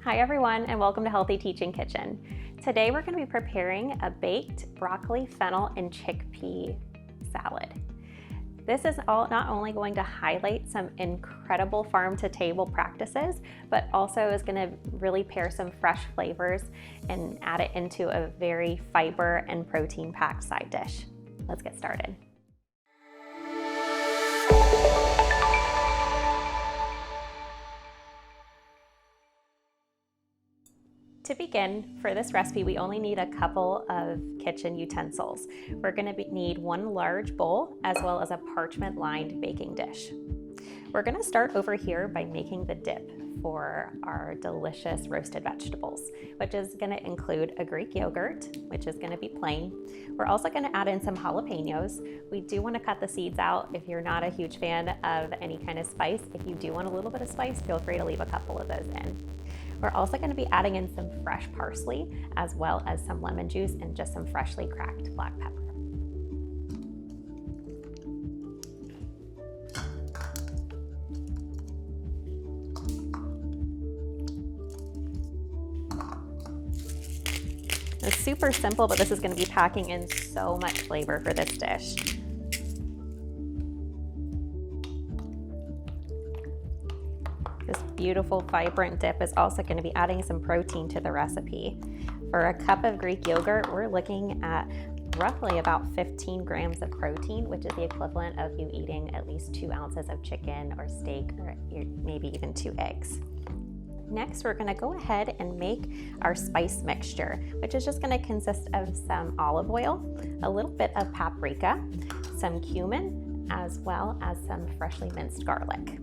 Hi everyone, and welcome to Healthy Teaching Kitchen. Today we're going to be preparing a baked broccoli, fennel, and chickpea salad. This is not only going to highlight some incredible farm-to-table practices, but also is going to really pair some fresh flavors and add it into a very fiber and protein-packed side dish. Let's get started. To begin, for this recipe, we only need a couple of kitchen utensils. We're going to need one large bowl as well as a parchment-lined baking dish. We're going to start over here by making the dip for our delicious roasted vegetables, which is going to include a Greek yogurt, which is going to be plain. We're also going to add in some jalapenos. We do want to cut the seeds out if you're not a huge fan of any kind of spice. If you do want a little bit of spice, feel free to leave a couple of those in. We're also going to be adding in some fresh parsley, as well as some lemon juice and just some freshly cracked black pepper. It's super simple, but this is going to be packing in so much flavor for this dish. This beautiful, vibrant dip is also going to be adding some protein to the recipe. For a cup of Greek yogurt, we're looking at roughly about 15 grams of protein, which is the equivalent of you eating at least 2 ounces of chicken or steak, or maybe even 2 eggs. Next, we're going to go ahead and make our spice mixture, which is just going to consist of some olive oil, a little bit of paprika, some cumin, as well as some freshly minced garlic.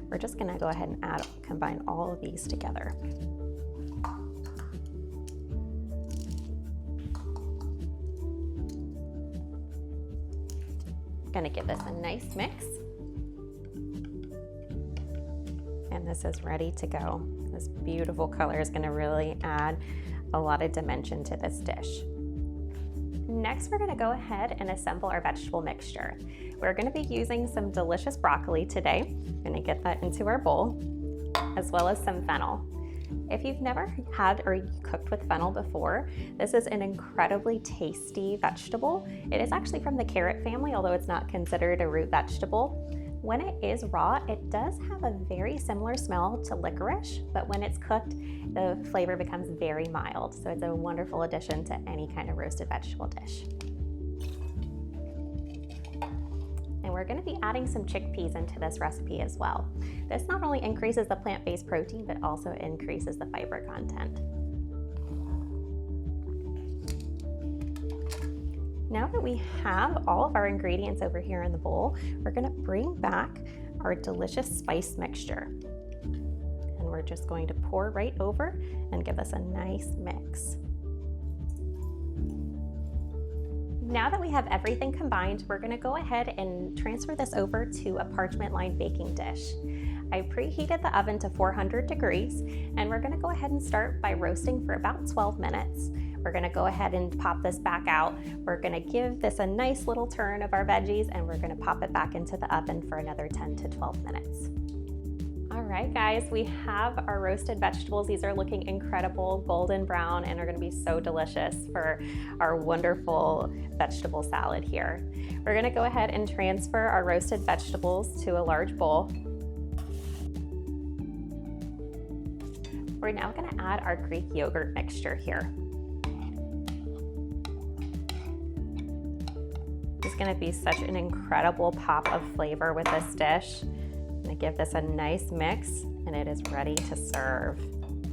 We're just going to go ahead and combine all of these together. Going to give this a nice mix. And this is ready to go. This beautiful color is going to really add a lot of dimension to this dish. Next, we're going to go ahead and assemble our vegetable mixture. We're going to be using some delicious broccoli today. I'm going to get that into our bowl, as well as some fennel. If you've never had or cooked with fennel before, this is an incredibly tasty vegetable. It is actually from the carrot family, although it's not considered a root vegetable. When it is raw, it does have a very similar smell to licorice, but when it's cooked, the flavor becomes very mild. So it's a wonderful addition to any kind of roasted vegetable dish. And we're going to be adding some chickpeas into this recipe as well. This not only increases the plant-based protein, but also increases the fiber content. Now that we have all of our ingredients over here in the bowl, we're going to bring back our delicious spice mixture. And we're just going to pour right over and give this a nice mix. Now that we have everything combined, we're going to go ahead and transfer this over to a parchment-lined baking dish. I preheated the oven to 400 degrees, and we're going to go ahead and start by roasting for about 12 minutes. We're going to go ahead and pop this back out. We're going to give this a nice little turn of our veggies, and we're going to pop it back into the oven for another 10 to 12 minutes. All right, guys, we have our roasted vegetables. These are looking incredible, golden brown, and are going to be so delicious for our wonderful vegetable salad here. We're going to go ahead and transfer our roasted vegetables to a large bowl. We're now going to add our Greek yogurt mixture here. It's going to be such an incredible pop of flavor with this dish. I'm going to give this a nice mix, and it is ready to serve.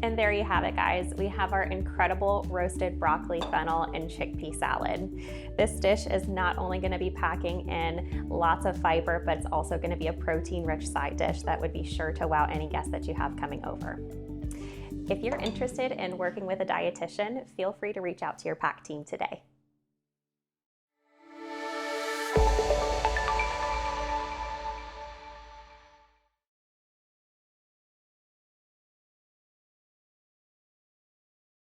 And there you have it, guys. We have our incredible roasted broccoli, fennel, and chickpea salad. This dish is not only going to be packing in lots of fiber, but it's also going to be a protein-rich side dish that would be sure to wow any guests that you have coming over. If you're interested in working with a dietitian, feel free to reach out to your PAC team today.